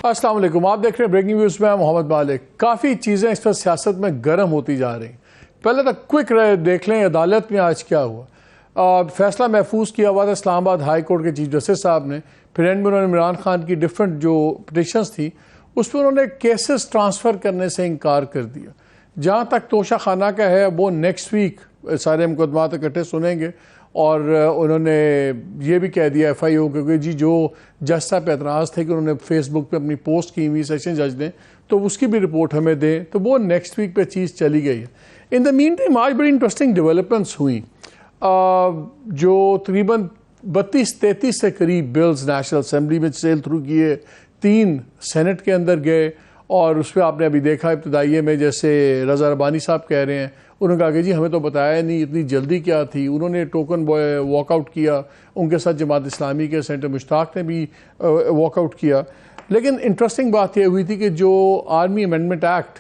السلام علیکم، آپ دیکھ رہے ہیں بریکنگ نیوز میں محمد مالک۔ کافی چیزیں اس پر سیاست میں گرم ہوتی جا رہی ہیں۔ پہلے تو کوئک دیکھ لیں عدالت میں آج کیا ہوا۔ فیصلہ محفوظ کیا ہوا تھا اسلام آباد ہائی کورٹ کے چیف جسٹس صاحب نے، پھر اینڈ میں انہوں نے عمران خان کی ڈفرینٹ جو پٹیشنز تھی اس پہ انہوں نے کیسز ٹرانسفر کرنے سے انکار کر دیا۔ جہاں تک توشہ خانہ کا ہے وہ نیکسٹ ویک سارے مقدمات اکٹھے سنیں گے، اور انہوں نے یہ بھی کہہ دیا ایف آئی او کہ جی جو جج صاحب پہ اعتراض تھے کہ انہوں نے فیس بک پہ اپنی پوسٹ کی ہوئی سیشن جج نے، تو اس کی بھی رپورٹ ہمیں دیں، تو وہ نیکسٹ ویک پہ چیز چلی گئی ہے۔ ان دا مین ٹائم آج بڑی انٹرسٹنگ ڈیولپمنٹس ہوئیں، جو تقریباً 32-33 سے قریب بلز نیشنل اسمبلی میں سیل تھرو کیے، 3 سینٹ کے اندر گئے، اور اس پہ آپ نے ابھی دیکھا ابتدائیے میں جیسے رضا ربانی صاحب کہہ رہے ہیں، انہوں نے کہا کہ جی ہمیں تو بتایا نہیں، اتنی جلدی کیا تھی۔ انہوں نے ٹوکن واک آؤٹ کیا، ان کے ساتھ جماعت اسلامی کے سینٹر مشتاق نے بھی واک آؤٹ کیا۔ لیکن انٹرسٹنگ بات یہ ہوئی تھی کہ جو آرمی امینڈمنٹ ایکٹ،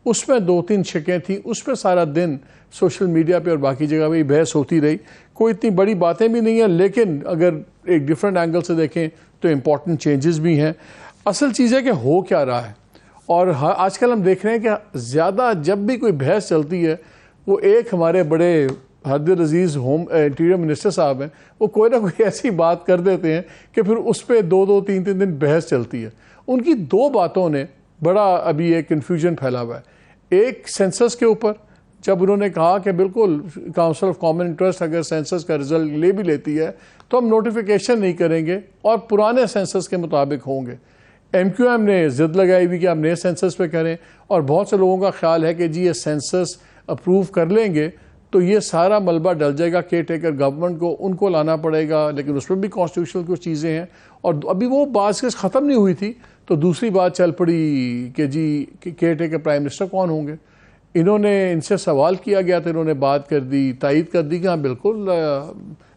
اس میں 2-3 شکیں تھیں، اس پہ سارا دن سوشل میڈیا پہ اور باقی جگہ پہ بحث ہوتی رہی۔ کوئی اتنی بڑی باتیں بھی نہیں ہیں، لیکن اگر ایک ڈفرینٹ اینگل سے دیکھیں تو امپورٹنٹ چینجز بھی ہیں۔ اصل چیز ہے کہ ہو کیا رہا ہے، اور آج کل ہم دیکھ رہے ہیں کہ زیادہ جب بھی کوئی بحث چلتی ہے، وہ ایک ہمارے بڑے حد عزیز انٹیریئر منسٹر صاحب ہیں، وہ کوئی نہ کوئی ایسی بات کر دیتے ہیں کہ پھر اس پہ 2-3 دن بحث چلتی ہے۔ ان کی 2 باتوں نے بڑا ابھی ایک کنفیوژن پھیلا ہوا ہے۔ ایک سینسس کے اوپر، جب انہوں نے کہا کہ بالکل کاؤنسل آف کامن انٹرسٹ اگر سینسس کا رزلٹ لے بھی لیتی ہے تو ہم نوٹیفیکیشن نہیں کریں گے اور پرانے سینسس کے مطابق ہوں گے۔ ایم کیو ایم نے ضد لگائی ہوئی کہ آپ نئے سینسس پہ کریں، اور بہت سے لوگوں کا خیال ہے کہ جی یہ سینسس اپروو کر لیں گے تو یہ سارا ملبہ ڈل جائے گا کیئر ٹیکر گورنمنٹ کو، ان کو لانا پڑے گا، لیکن اس میں بھی کانسٹیٹیوشنل کچھ چیزیں ہیں۔ اور ابھی وہ بات ختم نہیں ہوئی تھی تو دوسری بات چل پڑی کہ جی کیئر ٹیکر پرائم منسٹر کون ہوں گے۔ انہوں نے ان سے سوال کیا گیا تو انہوں نے بات کر دی، تائید کر دی کہ ہاں بالکل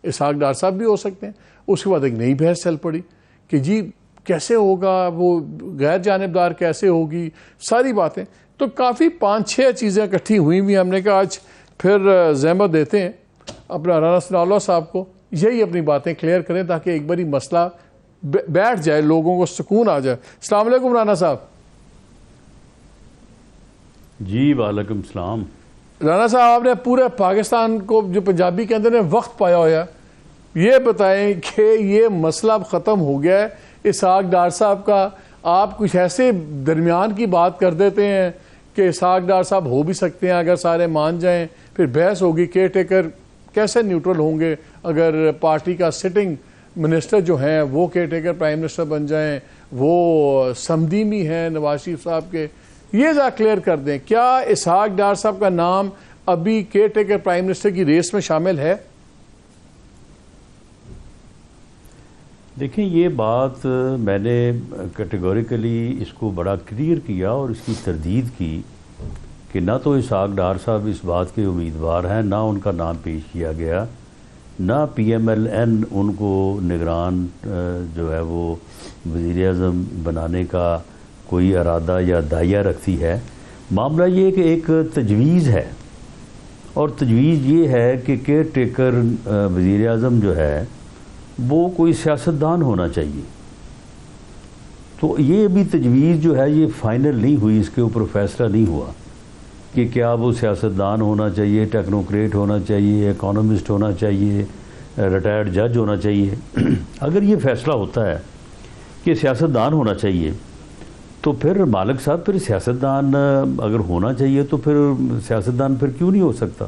اسحاق ڈار صاحب بھی ہو سکتے ہیں۔ اس کے بعد ایک نئی بحث چل پڑی کہ جی کیسے ہوگا، وہ غیر جانبدار کیسے ہوگی، ساری باتیں۔ تو کافی 5-6 چیزیں اکٹھی ہوئی ہوئی، ہم نے کہا آج پھر زحمت دیتے ہیں اپنا رانا ثناء اللہ صاحب کو، یہی اپنی باتیں کلیئر کریں تاکہ ایک باری مسئلہ بیٹھ جائے، لوگوں کو سکون آ جائے۔ السلام علیکم رانا صاحب۔ جی وعلیکم السلام۔ رانا صاحب، آپ نے پورے پاکستان کو جو پنجابی کے اندر نے وقت پایا ہوا ہے، یہ بتائیں کہ یہ مسئلہ اب ختم ہو گیا ہے اسحاق ڈار صاحب کا؟ آپ کچھ ایسے درمیان کی بات کر دیتے ہیں کہ اسحاق ڈار صاحب ہو بھی سکتے ہیں اگر سارے مان جائیں، پھر بحث ہوگی کیئر ٹیکر کیسے نیوٹرل ہوں گے اگر پارٹی کا سٹنگ منسٹر جو ہیں وہ کیئر ٹیکر پرائم منسٹر بن جائیں، وہ سمدیمی ہیں نواز شریف صاحب کے۔ یہ ذرا کلیئر کر دیں، کیا اسحاق ڈار صاحب کا نام ابھی کیئر ٹیکر پرائم منسٹر کی ریس میں شامل ہے؟ دیکھیں، یہ بات میں نے کیٹیگوریکلی اس کو بڑا کلیئر کیا اور اس کی تردید کی کہ نہ تو اسحاق ڈار صاحب اس بات کے امیدوار ہیں، نہ ان کا نام پیش کیا گیا، نہ پی ایم ایل این ان کو نگران جو ہے وہ وزیر اعظم بنانے کا کوئی ارادہ یا داعیہ رکھتی ہے۔ معاملہ یہ کہ ایک تجویز ہے، اور تجویز یہ ہے کہ کیئر ٹیکر وزیر اعظم جو ہے وہ کوئی سیاستدان ہونا چاہیے۔ تو یہ ابھی تجویز جو ہے یہ فائنل نہیں ہوئی، اس کے اوپر فیصلہ نہیں ہوا کہ کیا وہ سیاستدان ہونا چاہیے، ٹیکنوکریٹ ہونا چاہیے، اکانومسٹ ہونا چاہیے، ریٹائرڈ جج ہونا چاہیے۔ اگر یہ فیصلہ ہوتا ہے کہ سیاستدان ہونا چاہیے تو پھر مالک صاحب، پھر سیاستدان اگر ہونا چاہیے تو پھر سیاستدان پھر کیوں نہیں ہو سکتا؟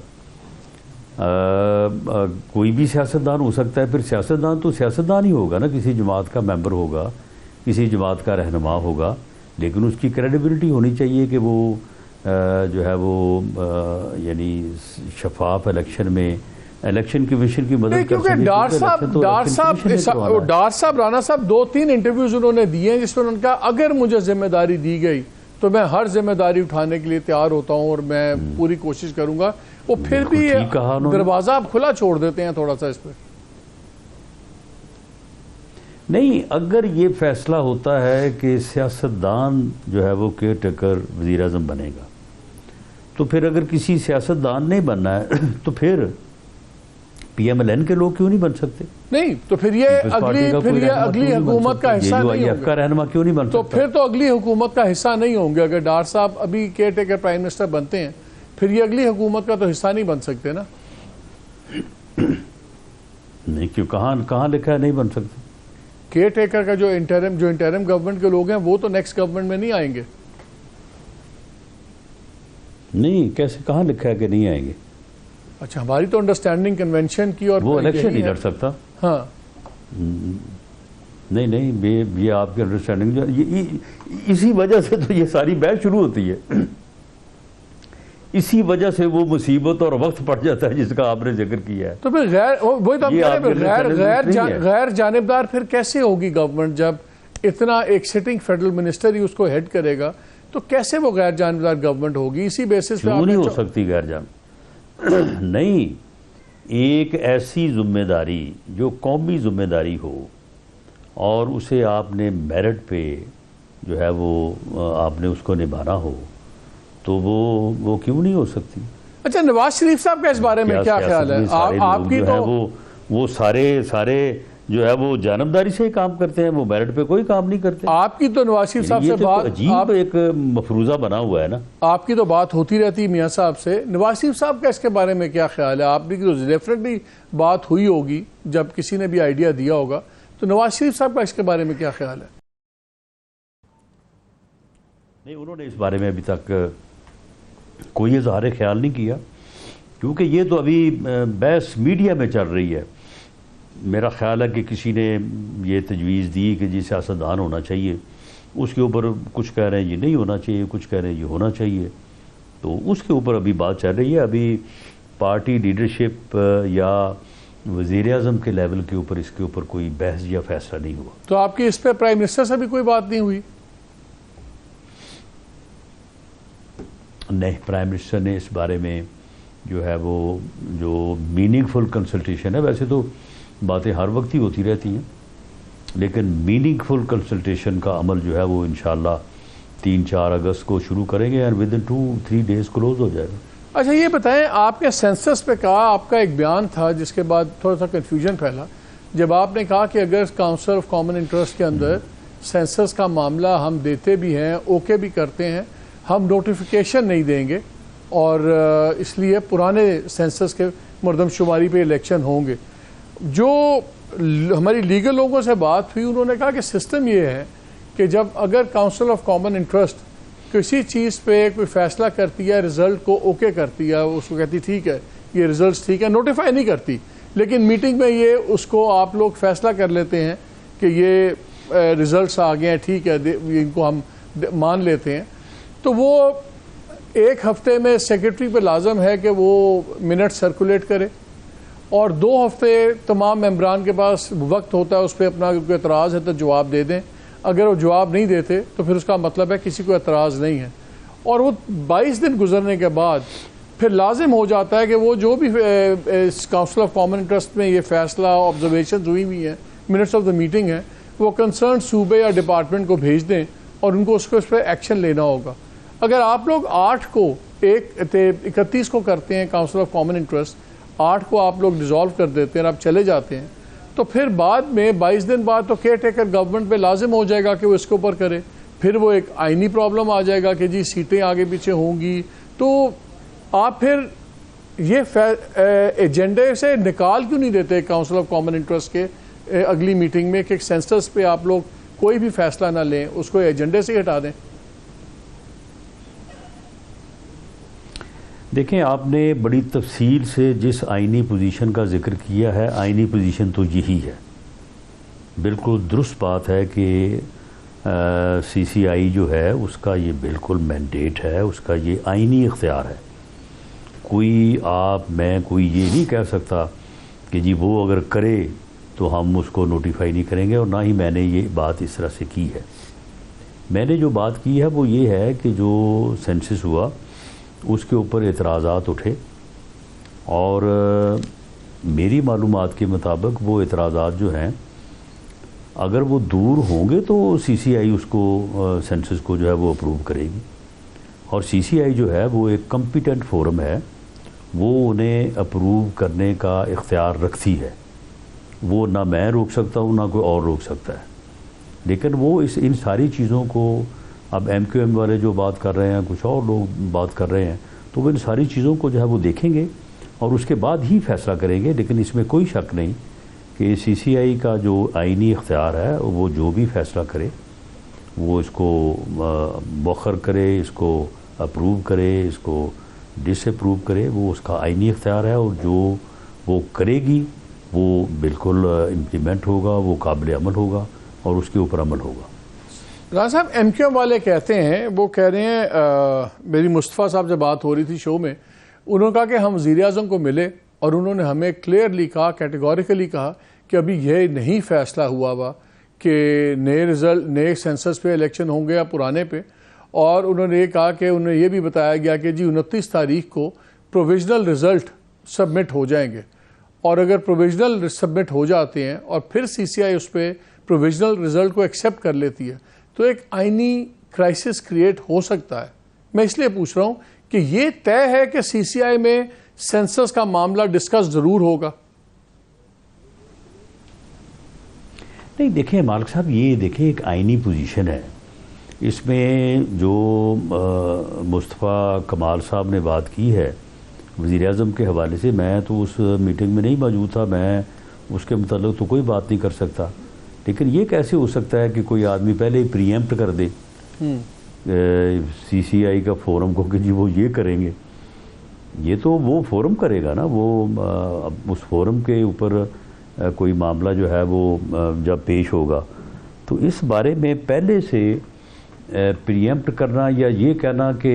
کوئی بھی سیاستدان ہو سکتا ہے، پھر سیاستدان تو سیاستدان ہی ہوگا نا، کسی جماعت کا ممبر ہوگا، کسی جماعت کا رہنما ہوگا، لیکن اس کی کریڈیبلٹی ہونی چاہیے کہ وہ جو ہے وہ یعنی شفاف الیکشن میں الیکشن کمیشن کی مدد کر سکے۔ ڈار صاحب رانا صاحب 2-3 انٹرویوز انہوں نے دیے ہیں جس میں انہوں نے کہا اگر مجھے ذمہ داری دی گئی تو میں ہر ذمہ داری اٹھانے کے لیے تیار ہوتا ہوں اور میں پوری کوشش کروں گا۔ وہ پھر بھی دروازہ آپ کھلا چھوڑ دیتے ہیں تھوڑا سا اس پہ۔ نہیں، اگر یہ فیصلہ ہوتا ہے کہ سیاستدان جو ہے وہ کیئر ٹیکر وزیر اعظم بنے گا، تو پھر اگر کسی سیاستدان نہیں بننا ہے تو پھر PMLN کے لوگ کیوں نہیں بن سکتے؟ نہیں تو پھر یہ اگلی حکومت کا حصہ نہیں ہوں گے، کا رہنما کیوں نہیں بن تو سکتا؟ پھر تو اگلی حکومت کا حصہ نہیں ہوں گے. اگر ڈار صاحب ابھی کیئر ٹیکر پرائم منسٹر بنتے ہیں پھر یہ اگلی حکومت کا تو حصہ نہیں بن سکتے نا. نہیں، کیوں؟ کہاں لکھا ہے نہیں بن سکتے؟ کیئر ٹیکر کا جو انٹرم گورنمنٹ کے لوگ ہیں وہ تو نیکسٹ گورنمنٹ میں نہیں آئیں گے. نہیں، کیسے، کہاں لکھا ہے کہ نہیں آئیں گے؟ اچھا، ہماری تو انڈرسٹینڈنگ کنونشن کی اور وہ الیکشن نہیں لڑ سکتا. ہاں نہیں، یہ آپ کی انڈرسٹینڈنگ، اسی وجہ سے تو یہ ساری بحث شروع ہوتی ہے. اسی وجہ سے وہ مصیبت اور وقت پڑ جاتا ہے جس کا آپ نے ذکر کیا ہے. تو پھر غیر جانبدار پھر کیسے ہوگی گورنمنٹ جب اتنا ایک سٹنگ فیڈرل منسٹر ہی اس کو ہیڈ کرے گا؟ تو کیسے وہ غیر جانبدار گورنمنٹ ہوگی؟ اسی بیسس پہ کیوں نہیں ہو سکتی غیر جانبدار؟ نہیں، ایک ایسی ذمہ داری جو قومی ذمہ داری ہو اور اسے آپ نے میرٹ پہ جو ہے وہ آپ نے اس کو نبھانا ہو تو وہ کیوں نہیں ہو سکتی؟ اچھا، نواز شریف صاحب کا اس بارے میں کیا خیال ہے؟ آپ کی تو وہ سارے جو ہے وہ جانبداری سے ہی کام کرتے ہیں، وہ میرٹ پہ کوئی کام نہیں کرتے. آپ کی تو نواز شریف صاحب سے بات عجیب ایک مفروضہ بنا ہوا ہے نا. آپ کی تو بات ہوتی رہتی ہے میاں صاحب سے. نواز شریف صاحب کا اس کے بارے میں کیا خیال ہے؟ آپ کی تو ڈیفینیٹلی بات ہوئی ہوگی جب کسی نے بھی آئیڈیا دیا ہوگا. تو نواز شریف صاحب کا اس کے بارے میں کیا خیال ہے؟ نہیں، انہوں نے اس بارے میں ابھی تک کوئی اظہار خیال نہیں کیا، کیونکہ یہ تو ابھی بحث میڈیا میں چل رہی ہے. میرا خیال ہے کہ کسی نے یہ تجویز دی کہ جی سیاستدان ہونا چاہیے، اس کے اوپر کچھ کہہ رہے ہیں یہ نہیں ہونا چاہیے، کچھ کہہ رہے ہیں یہ ہونا چاہیے. تو اس کے اوپر ابھی بات چل رہی ہے. ابھی پارٹی لیڈرشپ یا وزیر اعظم کے لیول کے اوپر اس کے اوپر کوئی بحث یا فیصلہ نہیں ہوا. تو آپ کی اس پہ پرائم منسٹر سے بھی کوئی بات نہیں ہوئی؟ نہیں، پرائم منسٹر نے اس بارے میں جو ہے وہ جو میننگ فل کنسلٹیشن ہے، ویسے تو باتیں ہر وقت ہی ہوتی رہتی ہیں، لیکن میننگ فل کنسلٹیشن کا عمل جو ہے وہ انشاءاللہ 3-4 اگست کو شروع کریں گے اور ود ان 2-3 days کلوز ہو جائے گا. اچھا، یہ بتائیں، آپ نے سینسس پہ کہا، آپ کا ایک بیان تھا جس کے بعد تھوڑا سا کنفیوژن پھیلا، جب آپ نے کہا کہ اگر کاؤنسل آف کامن انٹرسٹ کے اندر سینسس کا معاملہ ہم دیتے بھی ہیں، اوکے بھی کرتے ہیں، ہم نوٹیفیکیشن نہیں دیں گے اور اس لیے پرانے سینسس کے مردم شماری پہ الیکشن ہوں گے. جو ہماری لیگل لوگوں سے بات ہوئی انہوں نے کہا کہ سسٹم یہ ہے کہ جب اگر کاؤنسل آف کامن انٹرسٹ کسی چیز پہ کوئی فیصلہ کرتی ہے، رزلٹ کو اوکے کرتی ہے، اس کو کہتی ٹھیک ہے یہ رزلٹس ٹھیک ہے، نوٹیفائی نہیں کرتی، لیکن میٹنگ میں یہ اس کو آپ لوگ فیصلہ کر لیتے ہیں کہ یہ رزلٹس آ گئے ہیں، ٹھیک ہے، ان کو ہم مان لیتے ہیں. تو وہ ایک ہفتے میں سیکرٹری پہ لازم ہے کہ وہ منٹ سرکولیٹ کرے اور 2 ہفتے تمام ممبران کے پاس وقت ہوتا ہے اس پہ اپنا کوئی اعتراض ہے تو جواب دے دیں. اگر وہ جواب نہیں دیتے تو پھر اس کا مطلب ہے کسی کو اعتراض نہیں ہے. اور وہ 22 دن گزرنے کے بعد پھر لازم ہو جاتا ہے کہ وہ جو بھی کاؤنسل آف کامن انٹرسٹ میں یہ فیصلہ آبزرویشنز ہوئی ہوئی ہیں، منٹس آف دا میٹنگ ہے، وہ کنسرن صوبے یا ڈپارٹمنٹ کو بھیج دیں اور ان کو اس پہ ایکشن لینا ہوگا. اگر آپ لوگ 8 کو 31 کو کرتے ہیں کاؤنسل آف کامن انٹرسٹ، 8 کو آپ لوگ ڈیزالو کر دیتے ہیں اور آپ چلے جاتے ہیں، تو پھر بعد میں 22 دن بعد تو کیئر ٹیکر گورنمنٹ پہ لازم ہو جائے گا کہ وہ اس کے اوپر کرے. پھر وہ ایک آئینی پرابلم آ جائے گا کہ جی سیٹیں آگے پیچھے ہوں گی. تو آپ پھر یہ ایجنڈے سے نکال کیوں نہیں دیتے کاؤنسل آف کامن انٹرسٹ کے اگلی میٹنگ میں کہ سینسس پہ آپ لوگ کوئی بھی فیصلہ نہ لیں، اس کو ایجنڈے سے ہٹا دیں؟ دیکھیں، آپ نے بڑی تفصیل سے جس آئینی پوزیشن کا ذکر کیا ہے، آئینی پوزیشن تو یہی ہے. بالکل درست بات ہے کہ سی سی آئی جو ہے اس کا یہ بالکل مینڈیٹ ہے، اس کا یہ آئینی اختیار ہے. کوئی یہ نہیں کہہ سکتا کہ جی وہ اگر کرے تو ہم اس کو نوٹیفائی نہیں کریں گے، اور نہ ہی میں نے یہ بات اس طرح سے کی ہے. میں نے جو بات کی ہے وہ یہ ہے کہ جو سینسس ہوا اس کے اوپر اعتراضات اٹھے، اور میری معلومات کے مطابق وہ اعتراضات جو ہیں اگر وہ دور ہوں گے تو سی سی آئی اس کو سینسس کو جو ہے وہ اپروو کرے گی. اور سی سی آئی جو ہے وہ ایک کمپیٹنٹ فورم ہے، وہ انہیں اپروو کرنے کا اختیار رکھتی ہے. وہ نہ میں روک سکتا ہوں نہ کوئی اور روک سکتا ہے. لیکن وہ ان ساری چیزوں کو اب ایم کیو ایم والے جو بات کر رہے ہیں, کچھ اور لوگ بات کر رہے ہیں, تو وہ ان ساری چیزوں کو جو ہے وہ دیکھیں گے اور اس کے بعد ہی فیصلہ کریں گے. لیکن اس میں کوئی شک نہیں کہ سی سی آئی کا جو آئینی اختیار ہے وہ جو بھی فیصلہ کرے وہ اس کو مؤخر کرے, اس کو اپروو کرے, اس کو ڈس اپروو کرے, وہ اس کا آئینی اختیار ہے. اور جو وہ کرے گی وہ بالکل امپلیمنٹ ہوگا, وہ قابل عمل ہوگا اور اس کے اوپر عمل ہوگا. رانا صاحب, ایم کیو ایم والے کہتے ہیں, وہ کہہ رہے ہیں, میری مصطفیٰ صاحب جب بات ہو رہی تھی شو میں, انہوں نے کہا کہ ہم وزیر اعظم کو ملے اور انہوں نے ہمیں کلیئرلی کہا, کیٹیگوریکلی کہا کہ ابھی یہ نہیں فیصلہ ہوا کہ نئے سینسس پہ الیکشن ہوں گے یا پرانے پہ. اور انہوں نے یہ کہا کہ انہیں یہ بھی بتایا گیا کہ جی 29 تاریخ کو پروویژنل رزلٹ سبمٹ ہو جائیں گے, اور اگر پروویژنل سبمٹ ہو جاتے ہیں اور پھر سی سی آئی اس پہ پروویژنل رزلٹ کو ایکسیپٹ کر لیتی ہے تو ایک آئینی کرائسس کریٹ ہو سکتا ہے. میں اس لیے پوچھ رہا ہوں کہ یہ طے ہے کہ سی سی آئی میں سینسس کا معاملہ ڈسکس ضرور ہوگا. نہیں دیکھیں مالک صاحب, یہ دیکھیں ایک آئینی پوزیشن ہے. اس میں جو مصطفیٰ کمال صاحب نے بات کی ہے وزیر اعظم کے حوالے سے, میں تو اس میٹنگ میں نہیں موجود تھا, میں اس کے متعلق تو کوئی بات نہیں کر سکتا. لیکن یہ کیسے ہو سکتا ہے کہ کوئی آدمی پہلے ہی پری ایمپٹ کر دے سی سی آئی کا فورم کو کہ جی وہ یہ کریں گے. یہ تو وہ فورم کرے گا نا, وہ اس فورم کے اوپر کوئی معاملہ جو ہے وہ جب پیش ہوگا تو اس بارے میں پہلے سے پری ایمپٹ کرنا یا یہ کہنا کہ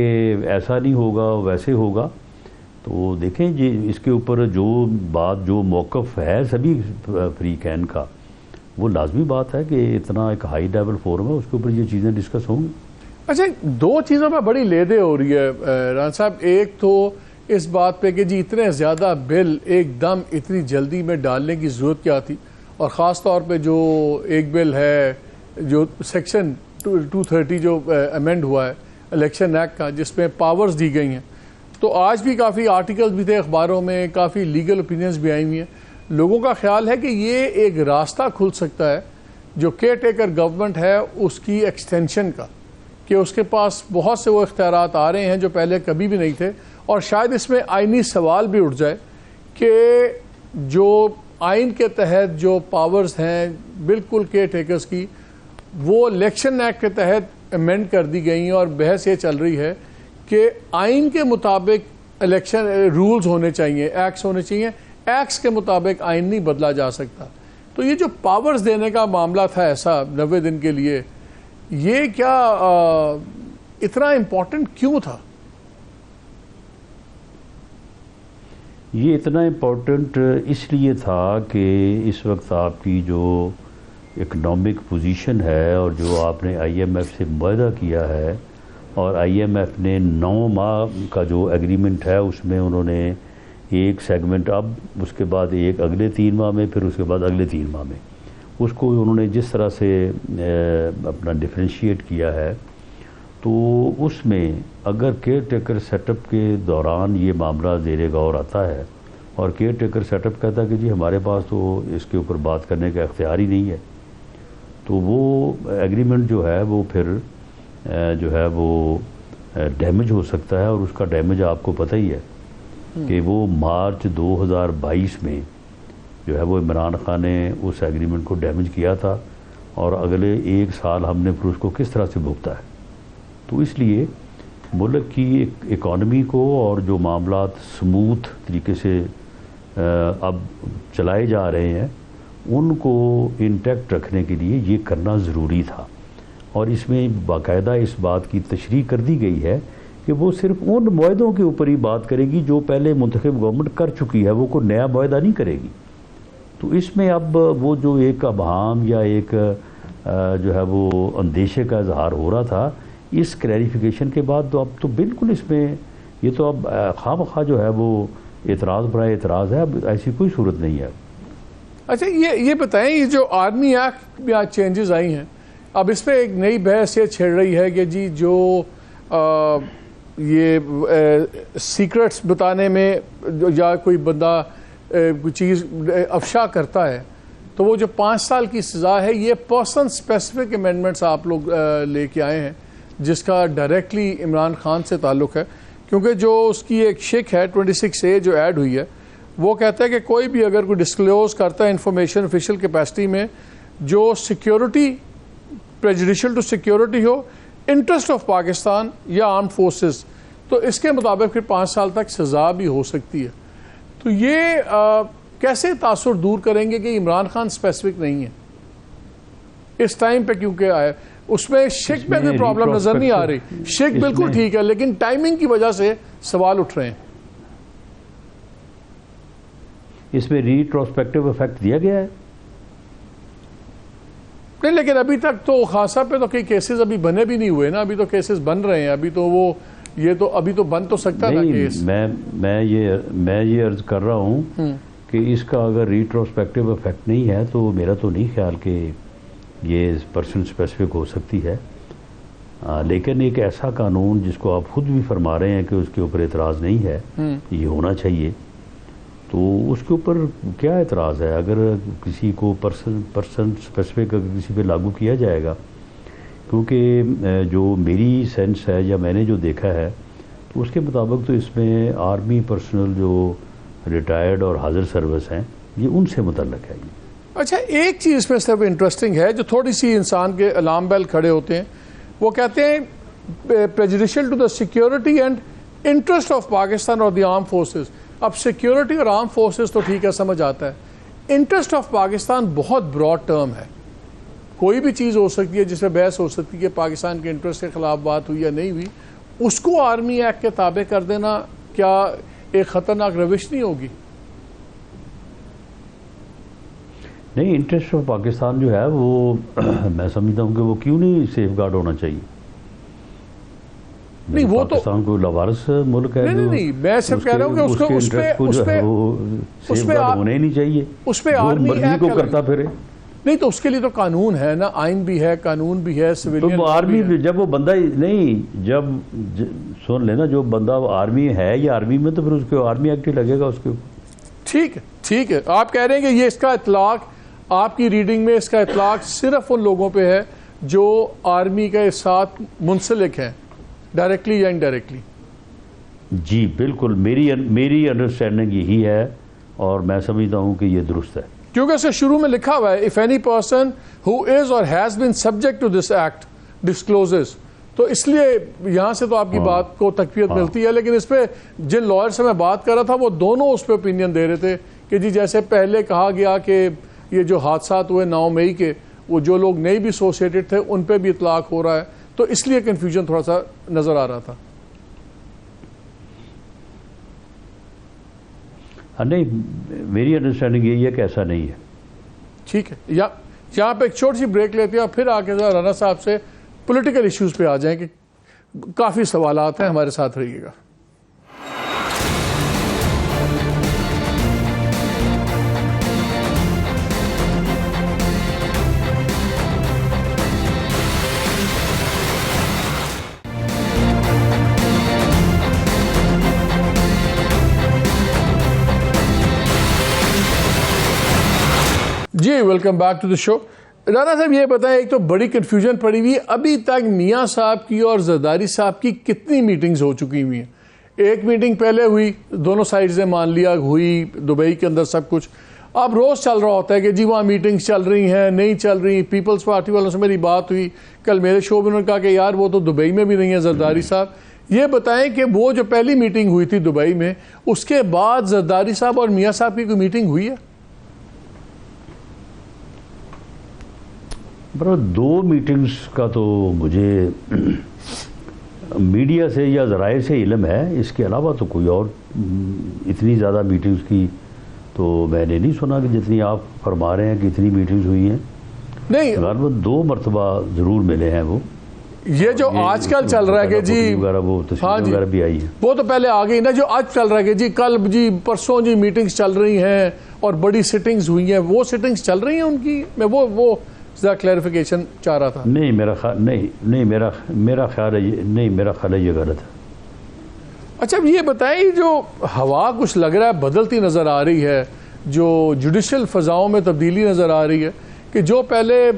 ایسا نہیں ہوگا ویسے ہوگا, تو دیکھیں جی اس کے اوپر جو بات جو موقف ہے سبھی فریقین کا, وہ لازمی بات ہے کہ اتنا ایک ہائی لیول فورم ہے, اس کے اوپر یہ چیزیں ڈسکس ہوں گی. اچھا, دو چیزوں پہ بڑی لیدے ہو رہی ہے رانا صاحب. ایک تو اس بات پہ کہ جی اتنے زیادہ بل ایک دم اتنی جلدی میں ڈالنے کی ضرورت کیا تھی, اور خاص طور پہ جو ایک بل ہے جو سیکشن 230 جو امینڈ ہوا ہے الیکشن ایکٹ کا, جس میں پاورز دی گئی ہیں. تو آج بھی کافی آرٹیکلز بھی تھے اخباروں میں, کافی لیگل اوپینینز بھی آئی ہوئی ہیں. لوگوں کا خیال ہے کہ یہ ایک راستہ کھل سکتا ہے جو کیئر ٹیکر گورنمنٹ ہے اس کی ایکسٹینشن کا, کہ اس کے پاس بہت سے وہ اختیارات آ رہے ہیں جو پہلے کبھی بھی نہیں تھے. اور شاید اس میں آئینی سوال بھی اٹھ جائے کہ جو آئین کے تحت جو پاورز ہیں بالکل کیئر ٹیکرز کی, وہ الیکشن ایکٹ کے تحت امینڈ کر دی گئی ہیں, اور بحث یہ چل رہی ہے کہ آئین کے مطابق الیکشن رولز ہونے چاہیے, ایکٹس ہونے چاہیے, ایکٹس کے مطابق آئین نہیں بدلا جا سکتا. تو یہ جو پاورز دینے کا معاملہ تھا ایسا 90 دن کے لیے, یہ کیا اتنا امپورٹنٹ کیوں تھا؟ یہ اتنا امپورٹنٹ اس لیے تھا کہ اس وقت آپ کی جو اکنامک پوزیشن ہے اور جو آپ نے آئی ایم ایف سے معاہدہ کیا ہے, اور آئی ایم ایف نے 9 ماہ کا جو ایگریمنٹ ہے اس میں انہوں نے ایک سیگمنٹ, اب اس کے بعد ایک اگلے 3 ماہ میں, پھر اس کے بعد اگلے 3 ماہ میں, اس کو انہوں نے جس طرح سے اپنا ڈفرینشیٹ کیا ہے, تو اس میں اگر کیئر ٹیکر سیٹ اپ کے دوران یہ معاملہ زیر غور آتا ہے اور کیئر ٹیکر سیٹ اپ کہتا ہے کہ جی ہمارے پاس تو اس کے اوپر بات کرنے کا اختیار ہی نہیں ہے, تو وہ ایگریمنٹ جو ہے وہ پھر جو ہے وہ ڈیمیج ہو سکتا ہے. اور اس کا ڈیمیج آپ کو پتہ ہی ہے کہ وہ مارچ 2022 میں جو ہے وہ عمران خان نے اس ایگریمنٹ کو ڈیمیج کیا تھا, اور اگلے 1 سال ہم نے پھر اس کو کس طرح سے بھگتا ہے. تو اس لیے ملک کی اکانومی کو اور جو معاملات سموتھ طریقے سے اب چلائے جا رہے ہیں ان کو انٹیکٹ رکھنے کے لیے یہ کرنا ضروری تھا. اور اس میں باقاعدہ اس بات کی تشریح کر دی گئی ہے کہ وہ صرف ان معاہدوں کے اوپر ہی بات کرے گی جو پہلے منتخب گورنمنٹ کر چکی ہے, وہ کوئی نیا معاہدہ نہیں کرے گی. تو اس میں اب وہ جو ایک ابہام یا ایک جو ہے وہ اندیشے کا اظہار ہو رہا تھا, اس کلیریفیکیشن کے بعد تو اب تو بالکل اس میں یہ تو اب خواہ مخواہ جو ہے وہ اعتراض برائے اعتراض ہے, اب ایسی کوئی صورت نہیں ہے. اچھا یہ بتائیں, یہ جو آرمی ایکٹ میں آج چینجز آئی ہیں, اب اس پہ ایک نئی بحث یہ چھڑ رہی ہے کہ جی جو یہ سیکرٹس بتانے میں یا کوئی بندہ کوئی چیز افشا کرتا ہے تو وہ جو 5 سال کی سزا ہے یہ پرسن اسپیسیفک امینڈمنٹس آپ لوگ لے کے آئے ہیں جس کا ڈائریکٹلی عمران خان سے تعلق ہے، کیونکہ جو اس کی ایک شک ہے 26A جو ایڈ ہوئی ہے وہ کہتا ہے کہ کوئی بھی اگر کوئی ڈسکلوز کرتا ہے انفارمیشن آفیشیل کیپیسٹی میں جو سیکیورٹی پریجوڈیشل ٹو سیکیورٹی ہو، انٹرسٹ آف پاکستان یا آرم فورسز، تو اس کے مطابق پھر 5 سال تک سزا بھی ہو سکتی ہے۔ تو یہ کیسے تاثر دور کریں گے کہ عمران خان اسپیسیفک نہیں ہے اس ٹائم پہ، کیونکہ آئے اس میں شک میں کوئی پرابلم نظر نہیں آ رہی، شک بالکل ٹھیک ہے لیکن ٹائمنگ کی وجہ سے سوال اٹھ رہے ہیں۔ اس میں ریٹروسپیکٹیو افیکٹ دیا گیا ہے نہیں، لیکن ابھی تک تو خاصا پہ تو کئی کیسز ابھی بنے بھی نہیں ہوئے نا، ابھی تو کیسز بن رہے ہیں، ابھی تو وہ یہ تو ابھی تو بن تو سکتا ہے نا کیس۔ میں یہ عرض کر رہا ہوں کہ اس کا اگر ریٹروسپیکٹیو افیکٹ نہیں ہے تو میرا تو نہیں خیال کہ یہ پرسن اسپیسیفک ہو سکتی ہے، لیکن ایک ایسا قانون جس کو آپ خود بھی فرما رہے ہیں کہ اس کے اوپر اعتراض نہیں ہے، یہ ہونا چاہیے، تو اس کے اوپر کیا اعتراض ہے؟ اگر کسی کو پرسن اسپیسیفک اگر کسی پہ لاگو کیا جائے گا، کیونکہ جو میری سینس ہے یا میں نے جو دیکھا ہے تو اس کے مطابق تو اس میں آرمی پرسنل جو ریٹائرڈ اور حاضر سروس ہیں یہ ان سے متعلق ہے۔ اچھا، ایک چیز میں صرف انٹرسٹنگ ہے جو تھوڑی سی انسان کے الارم بیل کھڑے ہوتے ہیں، وہ کہتے ہیں prejudicial to the security and interest of Pakistan اور دی آرم فورسز۔ اب سیکیورٹی اور آرم فورسز تو ٹھیک ہے، سمجھ آتا ہے، انٹرسٹ آف پاکستان بہت براڈ ٹرم ہے، کوئی بھی چیز ہو سکتی ہے جس میں بحث ہو سکتی ہے کہ پاکستان کے انٹرسٹ کے خلاف بات ہوئی یا نہیں ہوئی، اس کو آرمی ایکٹ کے تابع کر دینا کیا ایک خطرناک روش نہیں ہوگی؟ نہیں، انٹرسٹ آف پاکستان جو ہے وہ میں سمجھتا ہوں کہ وہ کیوں نہیں سیف گارڈ ہونا چاہیے؟ نہیں، وہ تو پاکستان کوئی لاوارث ملک ہے، نہیں میں صرف کہہ رہا ہوں کہ اس پہ سیف گارڈ ہونا ہی نہیں چاہیے، اس پہ آرمی مرضی کو کرتا پھرے۔ نہیں تو اس کے لیے تو قانون ہے نا، آئین بھی ہے، قانون بھی ہے، سویلین تو آرمی جب وہ بندہ نہیں جب سن لینا جو بندہ آرمی ہے یا آرمی میں تو پھر اس کو آرمی ایکٹ ہی لگے گا اس کے اوپر۔ ٹھیک ہے، آپ کہہ رہے ہیں کہ یہ اس کا اطلاق آپ کی ریڈنگ میں اس کا اطلاق صرف ان لوگوں پہ ہے جو آرمی کے ساتھ منسلک ہیں، ڈائریکٹلی یا انڈائریکٹلی؟ جی بالکل، میری انڈرسٹینڈنگ یہی ہے اور میں سمجھتا ہوں کہ یہ درست ہے، کیونکہ اسے شروع میں لکھا ہوا ہے if any person who is or has been subject to this act discloses، تو اس لیے یہاں سے تو آپ کی بات کو تقویت ملتی ہے، لیکن اس پہ جن لائر سے میں بات کر رہا تھا وہ دونوں اس پہ اوپینین دے رہے تھے کہ جی جیسے پہلے کہا گیا کہ یہ جو حادثات ہوئے 9 مئی کے وہ جو لوگ نہیں بھی ایسوسیٹڈ تھے ان پہ بھی اطلاق ہو رہا ہے، تو اس لیے کنفیوژن تھوڑا سا نظر آ رہا تھا۔ نہیں، میری انڈرسٹینڈنگ یہی ہے کہ ایسا نہیں ہے۔ ٹھیک ہے، یہاں پہ ایک چھوٹی سی بریک لیتے ہیں اور پھر آگے رانا صاحب سے پولیٹیکل ایشوز پہ آ جائیں کہ کافی سوالات ہیں، ہمارے ساتھ رہیے گا۔ جی ویلکم بیک ٹو دا شو۔ رانا صاحب یہ بتائیں، ایک تو بڑی کنفیوژن پڑی ہوئی ہے، ابھی تک میاں صاحب کی اور زرداری صاحب کی کتنی میٹنگز ہو چکی ہوئی ہیں؟ ایک میٹنگ پہلے ہوئی، دونوں سائڈ سے مان لیا ہوئی دبئی کے اندر سب کچھ، اب روز چل رہا ہوتا ہے کہ جی وہاں میٹنگز چل رہی ہیں، نہیں چل رہی، پیپلز پارٹی والوں سے میری بات ہوئی، کل میرے شو میں انہوں نے کہا کہ یار وہ تو دبئی میں بھی نہیں ہے زرداری صاحب۔ یہ بتائیں کہ وہ جو پہلی میٹنگ ہوئی تھی دبئی میں، اس کے بعد زرداری صاحب اور میاں صاحب کی کوئی میٹنگ ہوئی ہے؟ برو 2 میٹنگز کا تو مجھے میڈیا سے یا ذرائع سے علم ہے، اس کے علاوہ تو کوئی اور اتنی زیادہ میٹنگز کی تو میں نے نہیں سنا کہ جتنی آپ فرما رہے ہیں کہ اتنی میٹنگز ہوئی ہیں۔ نہیں، غالباً 2 مرتبہ ضرور ملے ہیں وہ۔ یہ جو آج کل چل رہا ہے کہ جی وہ تصویر وغیرہ بھی آئی ہے، وہ تو پہلے آ گئی نا، جو آج چل رہا ہے کہ جی کل جی پرسوں جی میٹنگز چل رہی ہیں اور بڑی سٹنگز ہوئی ہیں، وہ سٹنگز چل رہی ہیں ان کی؟ میں وہ ذرا کلیریفیکیشن چاہ رہا تھا۔ نہیں میرا خیال ہے یہ غلط ہے۔ اچھا اب یہ بتائیں جو ہوا کچھ لگ رہا ہے بدلتی نظر آ رہی ہے, جو جوڈیشل فضاؤں میں تبدیلی نظر آ رہی ہے کہ جو پہلے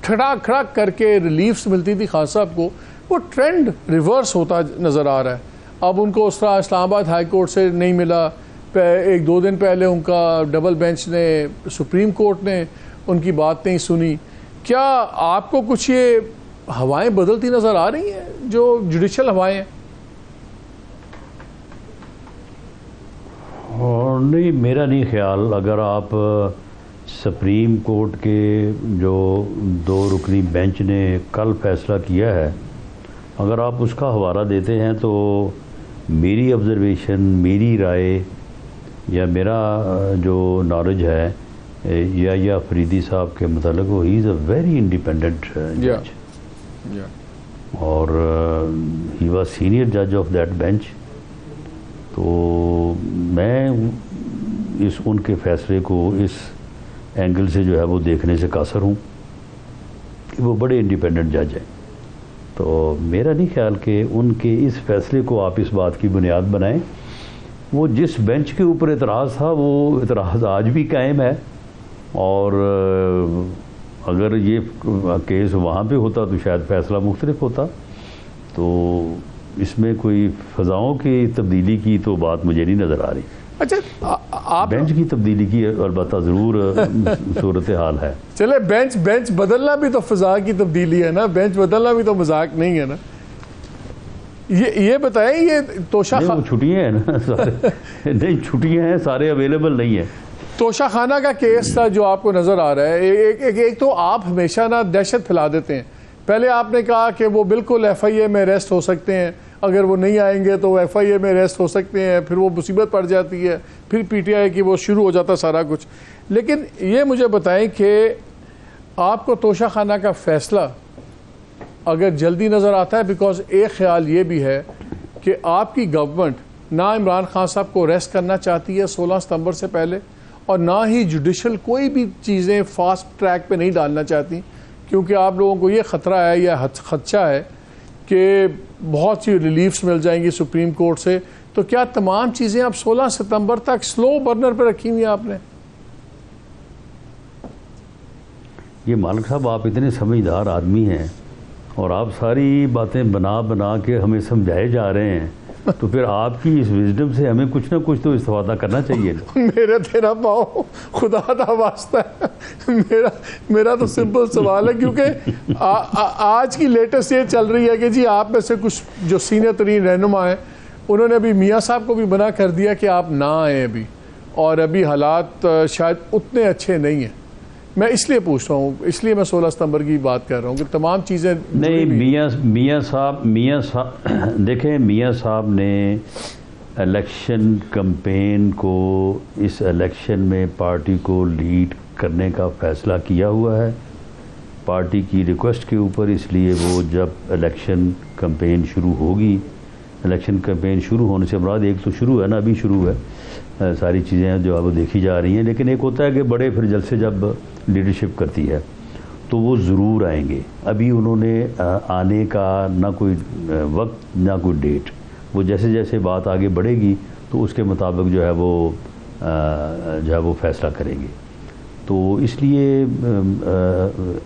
کھڑاک کھڑاک کر کے ریلیفز ملتی تھی خان صاحب کو, وہ ٹرینڈ ریورس ہوتا نظر آ رہا ہے. اب ان کو اس طرح اسلام آباد ہائی کورٹ سے نہیں ملا, 1-2 دن پہلے ان کا ڈبل بینچ نے, سپریم کورٹ نے ان کی بات نہیں سنی. کیا آپ کو کچھ یہ ہوائیں بدلتی نظر آ رہی ہیں جو جوڈیشل ہوائیں ہیں؟ نہیں, میرا نہیں خیال. اگر آپ سپریم کورٹ کے جو 2 رکنی بینچ نے کل فیصلہ کیا ہے, اگر آپ اس کا حوالہ دیتے ہیں تو میری آبزرویشن, میری رائے یا میرا جو نالج ہے یا فریدی صاحب کے متعلق, وہ ہی از اے ویری انڈیپینڈنٹ جج, اور ہی واز سینئر جج آف دیٹ بینچ. تو میں ان کے فیصلے کو اس اینگل سے جو ہے وہ دیکھنے سے قاصر ہوں کہ وہ بڑے انڈیپینڈنٹ جج ہیں. تو میرا نہیں خیال کہ ان کے اس فیصلے کو آپ اس بات کی بنیاد بنائیں. وہ جس بینچ کے اوپر اعتراض تھا وہ اعتراض آج بھی قائم ہے, اور اگر یہ کیس وہاں پہ ہوتا تو شاید فیصلہ مختلف ہوتا. تو اس میں کوئی فضاؤں کی تبدیلی کی تو بات مجھے نہیں نظر آ رہی. اچھا آپ بینچ کی تبدیلی کی البتہ ضرور صورتحال ہے. چلے بینچ بدلنا بھی تو فضا کی تبدیلی ہے نا, بینچ بدلنا بھی تو مذاق نہیں ہے نا. یہ بتائیں, یہ توشہ چھٹیاں ہیں نا سارے, نہیں چھٹیاں ہیں, سارے اویلیبل نہیں ہیں. توشہ خانہ کا کیس تھا جو آپ کو نظر آ رہا ہے. ایک تو آپ ہمیشہ نا دہشت پھیلا دیتے ہیں. پہلے آپ نے کہا کہ وہ بالکل ایف آئی اے میں اریسٹ ہو سکتے ہیں, اگر وہ نہیں آئیں گے تو ایف آئی اے میں اریسٹ ہو سکتے ہیں, پھر وہ مصیبت پڑ جاتی ہے, پھر پی ٹی آئی کی وہ شروع ہو جاتا سارا کچھ. لیکن یہ مجھے بتائیں کہ آپ کو توشہ خانہ کا فیصلہ اگر جلدی نظر آتا ہے, بیکاز ایک خیال یہ بھی ہے کہ آپ کی گورنمنٹ نہ عمران خان صاحب کو اریسٹ کرنا چاہتی ہے 16 ستمبر سے پہلے, اور نہ ہی جوڈیشل کوئی بھی چیزیں فاسٹ ٹریک پہ نہیں ڈالنا چاہتی, کیونکہ آپ لوگوں کو یہ خطرہ ہے یا خدشہ ہے کہ بہت سی ریلیفز مل جائیں گی سپریم کورٹ سے. تو کیا تمام چیزیں اب 16 ستمبر تک سلو برنر پہ رکھی ہوئی ہیں آپ نے؟ یہ مالک صاحب, آپ اتنے سمجھدار آدمی ہیں اور آپ ساری باتیں بنا کے ہمیں سمجھائے جا رہے ہیں, تو پھر آپ کی اس وزڈم سے ہمیں کچھ نہ کچھ تو استفادہ کرنا چاہیے. میرے تیرا پاؤ خدا کا واسطہ ہے, میرا تو سمپل سوال ہے, کیونکہ آج کی لیٹسٹ یہ چل رہی ہے کہ جی آپ میں سے کچھ جو سینئر ترین رہنما ہیں انہوں نے ابھی میاں صاحب کو بھی منع کر دیا کہ آپ نہ آئیں ابھی, اور ابھی حالات شاید اتنے اچھے نہیں ہیں. میں اس لیے پوچھ رہا ہوں, اس لیے میں 16 ستمبر کی بات کر رہا ہوں کہ تمام چیزیں نہیں. میاں صاحب دیکھیں, میاں صاحب نے الیکشن کمپین کو اس الیکشن میں پارٹی کو لیڈ کرنے کا فیصلہ کیا ہوا ہے پارٹی کی ریکویسٹ کے اوپر. اس لیے وہ جب الیکشن کمپین شروع ہوگی, الیکشن کمپین شروع ہونے سے مراد ایک تو شروع ہے نا, ابھی شروع ہے, ساری چیزیں جو اب دیکھی جا رہی ہیں, لیکن ایک ہوتا ہے کہ بڑے پھر جلسے جب لیڈرشپ کرتی ہے تو وہ ضرور آئیں گے. ابھی انہوں نے آنے کا نہ کوئی وقت نہ کوئی ڈیٹ, وہ جیسے جیسے بات آگے بڑھے گی تو اس کے مطابق جو ہے وہ فیصلہ کریں گے. تو اس لیے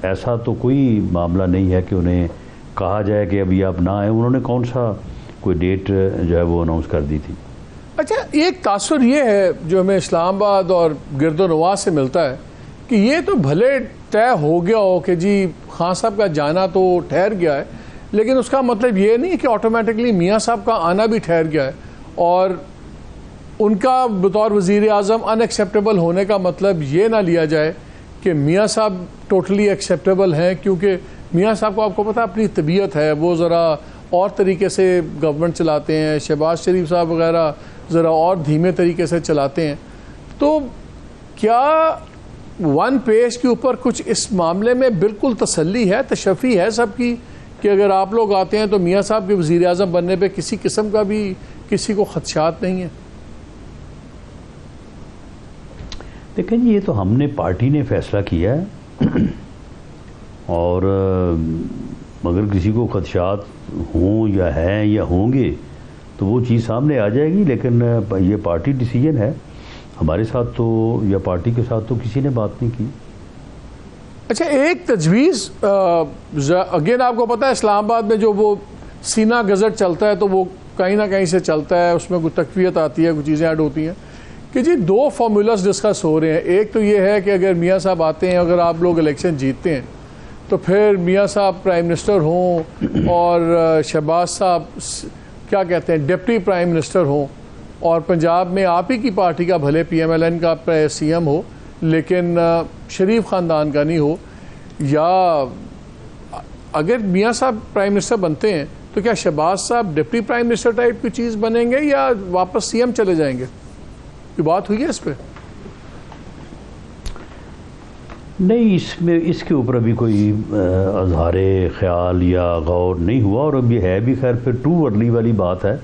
ایسا تو کوئی معاملہ نہیں ہے کہ انہیں کہا جائے کہ ابھی آپ نہ آئیں. انہوں نے کون سا کوئی ڈیٹ جو ہے وہ اناؤنس کر دی تھی. اچھا, ایک تاثر یہ ہے جو ہمیں اسلام آباد اور گرد و نواح سے ملتا ہے کہ یہ تو بھلے طے ہو گیا ہو کہ جی خان صاحب کا جانا تو ٹھہر گیا ہے, لیکن اس کا مطلب یہ نہیں کہ آٹومیٹکلی میاں صاحب کا آنا بھی ٹھہر گیا ہے, اور ان کا بطور وزیر اعظم ان ایکسیپٹیبل ہونے کا مطلب یہ نہ لیا جائے کہ میاں صاحب ٹوٹلی ایکسیپٹیبل ہیں, کیونکہ میاں صاحب کو آپ کو پتہ اپنی طبیعت ہے, وہ ذرا اور طریقے سے گورنمنٹ چلاتے ہیں, شہباز شریف صاحب وغیرہ ذرا اور دھیمے طریقے سے چلاتے ہیں. تو کیا ون پیج کے اوپر کچھ اس معاملے میں بالکل تسلی ہے, تشفی ہے سب کی کہ اگر آپ لوگ آتے ہیں تو میاں صاحب کے وزیر اعظم بننے پہ کسی قسم کا بھی کسی کو خدشات نہیں ہیں؟ دیکھیں جی, یہ تو ہم نے پارٹی نے فیصلہ کیا ہے, اور اگر کسی کو خدشات ہوں یا ہیں یا ہوں گے تو وہ چیز سامنے آ جائے گی. لیکن یہ پارٹی ڈیسیجن ہے. ہمارے ساتھ تو یا پارٹی کے ساتھ تو کسی نے بات نہیں کی. اچھا ایک تجویز اگین آپ کو پتہ ہے اسلام آباد میں جو وہ سینا گزٹ چلتا ہے تو وہ کہیں نہ کہیں سے چلتا ہے, اس میں کوئی تقویت آتی ہے, کچھ چیزیں ایڈ ہوتی ہیں کہ جی 2 فارمولاز ڈسکس ہو رہے ہیں. ایک تو یہ ہے کہ اگر میاں صاحب آتے ہیں, اگر آپ لوگ الیکشن جیتتے ہیں تو پھر میاں صاحب پرائم منسٹر ہوں اور شہباز صاحب کیا کہتے ہیں ڈپٹی پرائم منسٹر ہوں, اور پنجاب میں آپ ہی کی پارٹی کا بھلے پی ایم ایل این کا سی ایم ہو لیکن شریف خاندان کا نہیں ہو. یا اگر میاں صاحب پرائم منسٹر بنتے ہیں تو کیا شہباز صاحب ڈپٹی پرائم منسٹر ٹائپ کی چیز بنیں گے یا واپس سی ایم چلے جائیں گے؟ یہ بات ہوئی ہے اس پہ؟ نہیں, اس کے اوپر ابھی کوئی اظہار خیال یا غور نہیں ہوا, اور اب یہ ہے بھی خیر پھر ٹو ارلی والی بات ہے.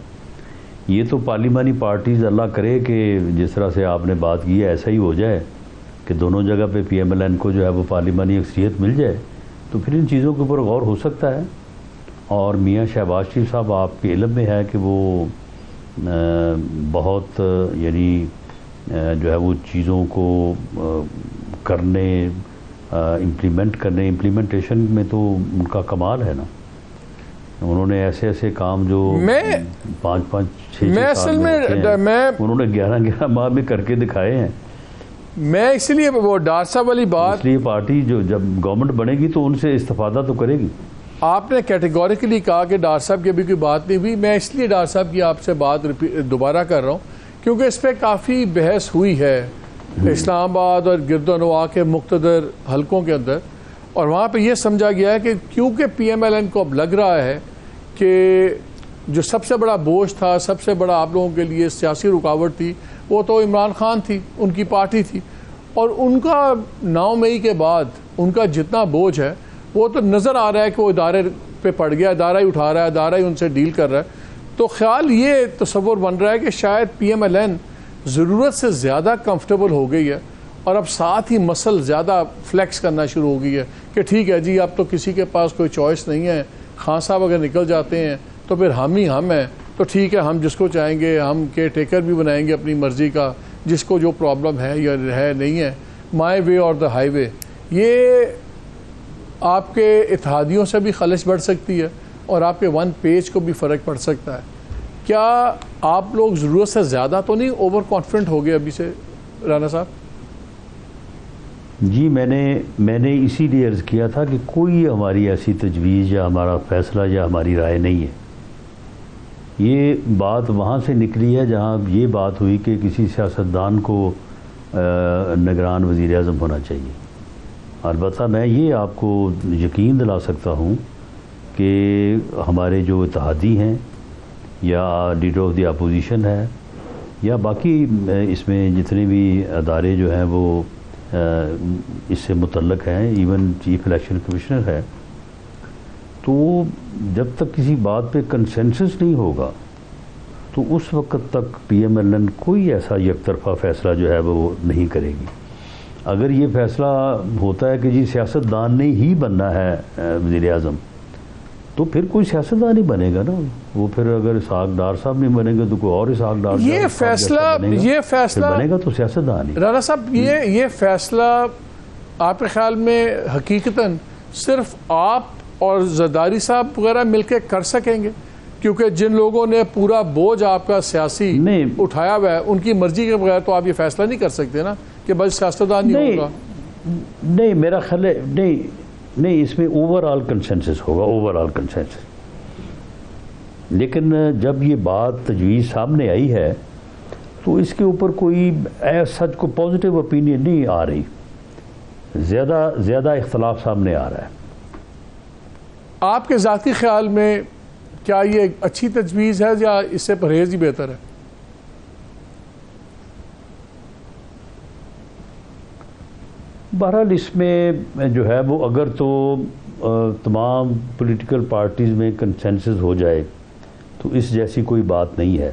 یہ تو پارلیمانی پارٹیز اللہ کرے کہ جس طرح سے آپ نے بات کی ہے ایسا ہی ہو جائے کہ دونوں جگہ پہ پی ایم ایل این کو جو ہے وہ پارلیمانی اکثریت مل جائے, تو پھر ان چیزوں کے اوپر غور ہو سکتا ہے. اور میاں شہباز شریف صاحب آپ کے علم میں ہے کہ وہ بہت یعنی جو ہے وہ چیزوں کو کرنے امپلیمنٹیشن میں تو ان کا کمال ہے نا. انہوں نے ایسے کام جو 5-6 سال میں انہوں نے 11 ماہ میں کر کے دکھائے ہیں. میں اس لیے وہ ڈاکٹر صاحب والی بات, اس لیے پارٹی جو جب گورنمنٹ بنے گی تو ان سے استفادہ تو کرے گی. آپ نے کیٹیگوریکلی کہا کہ ڈاکٹر صاحب کی ابھی کوئی بات نہیں ہوئی. میں اس لیے ڈاکٹر صاحب کی آپ سے بات دوبارہ کر رہا ہوں کیونکہ اس پہ کافی بحث ہوئی ہے اسلام آباد اور گرد و نواح کے مقتدر حلقوں کے اندر, اور وہاں پہ یہ سمجھا گیا ہے کہ کیونکہ پی ایم ایل این کو اب لگ رہا ہے کہ جو سب سے بڑا بوجھ تھا, سب سے بڑا آپ لوگوں کے لیے سیاسی رکاوٹ تھی, وہ تو عمران خان تھی, ان کی پارٹی تھی, اور ان کا 9 مئی کے بعد ان کا جتنا بوجھ ہے وہ تو نظر آ رہا ہے کہ وہ ادارے پہ پڑ گیا, ادارہ ہی اٹھا رہا ہے, ادارہ ہی ان سے ڈیل کر رہا ہے. تو خیال یہ تصور بن رہا ہے کہ شاید پی ایم ایل این ضرورت سے زیادہ کمفرٹیبل ہو گئی ہے اور اب ساتھ ہی مسل زیادہ فلیکس کرنا شروع ہو گئی ہے کہ ٹھیک ہے جی اب تو کسی کے پاس کوئی چوائس نہیں ہے, خان صاحب اگر نکل جاتے ہیں تو پھر ہم ہی ہم ہیں, تو ٹھیک ہے ہم جس کو چاہیں گے ہم کیئر ٹیکر بھی بنائیں گے اپنی مرضی کا, جس کو جو پرابلم ہے یا ہے نہیں ہے, مائی وے اور دا ہائی وے. یہ آپ کے اتحادیوں سے بھی خلش بڑھ سکتی ہے اور آپ کے 1 پیج کو بھی فرق پڑ سکتا ہے. کیا آپ لوگ ضرورت سے زیادہ تو نہیں اوور کانفیڈنٹ ہو گئے ابھی سے رانا صاحب؟ جی میں نے اسی لیے عرض کیا تھا کہ کوئی ہماری ایسی تجویز یا ہمارا فیصلہ یا ہماری رائے نہیں ہے. یہ بات وہاں سے نکلی ہے جہاں یہ بات ہوئی کہ کسی سیاستدان کو نگران وزیر اعظم ہونا چاہیے. البتہ میں یہ آپ کو یقین دلا سکتا ہوں کہ ہمارے جو اتحادی ہیں یا لیڈر آف دی اپوزیشن ہے یا باقی اس میں جتنے بھی ادارے جو ہیں وہ اس سے متعلق ہیں, ایون چیف الیکشن کمشنر ہے, تو جب تک کسی بات پہ کنسنسس نہیں ہوگا تو اس وقت تک پی ایم ایل این کوئی ایسا یک طرفہ فیصلہ جو ہے وہ نہیں کرے گی. اگر یہ فیصلہ ہوتا ہے کہ جی سیاستدان نے ہی بننا ہے وزیر اعظم, تو پھر کوئی سیاستدان ہی بنے گا نا. وہ پھر اگر اسحاق ڈار صاحب نہیں بنے گا تو کوئی اور اسحاق ڈار یہ فیصلہ بنے گا تو سیاستدان ہی. رانا صاحب یہ فیصلہ آپ کے خیال میں حقیقتاً صرف آپ اور زرداری صاحب وغیرہ مل کے کر سکیں گے؟ کیونکہ جن لوگوں نے پورا بوجھ آپ کا سیاسی اٹھایا ہوا ہے ان کی مرضی کے بغیر تو آپ یہ فیصلہ نہیں کر سکتے نا کہ بس سیاستدان نہیں ہوگا. نہیں میرا خیال ہے نہیں اس میں اوور آل کنسنسس ہوگا, اوور آل کنسنسس. لیکن جب یہ بات تجویز سامنے آئی ہے تو اس کے اوپر کوئی سچ کو پازیٹیو اوپینین نہیں آ رہی, زیادہ اختلاف سامنے آ رہا ہے. آپ کے ذاتی خیال میں کیا یہ اچھی تجویز ہے یا اس سے پرہیز ہی بہتر ہے؟ بہرحال اس میں جو ہے وہ اگر تو تمام پولیٹیکل پارٹیز میں کنسنسس ہو جائے تو اس جیسی کوئی بات نہیں ہے,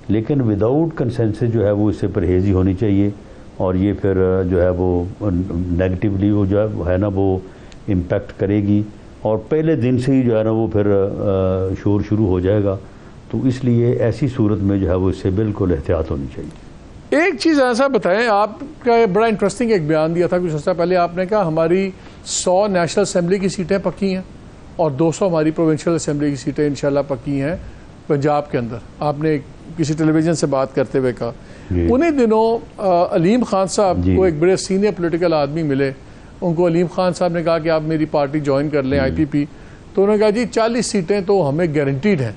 لیکن وداؤٹ کنسنسس جو ہے وہ اس سے پرہیز ہی ہونی چاہیے, اور یہ پھر جو ہے وہ نیگیٹیولی وہ جو ہے نا وہ امپیکٹ کرے گی, اور پہلے دن سے ہی جو ہے نا وہ پھر شور شروع ہو جائے گا. تو اس لیے ایسی صورت میں جو ہے وہ اس سے بالکل احتیاط ہونی چاہیے۔ ایک چیز ایسا بتائیں، آپ کا بڑا انٹرسٹنگ ایک بیان دیا تھا کچھ عرصہ پہلے، آپ نے کہا ہماری 100 نیشنل اسمبلی کی سیٹیں پکی ہیں اور 200 ہماری پروونشل اسمبلی کی سیٹیں انشاءاللہ پکی ہیں پنجاب کے اندر۔ آپ نے کسی ٹیلی ویژن سے بات کرتے ہوئے کہا انہیں دنوں علیم خان صاحب کو ایک بڑے سینئر پولیٹیکل آدمی ملے، ان کو علیم خان صاحب نے کہا کہ آپ میری پارٹی جوائن کر لیں IPP، تو انہوں نے کہا جی 40 سیٹیں تو ہمیں گارنٹیڈ ہیں۔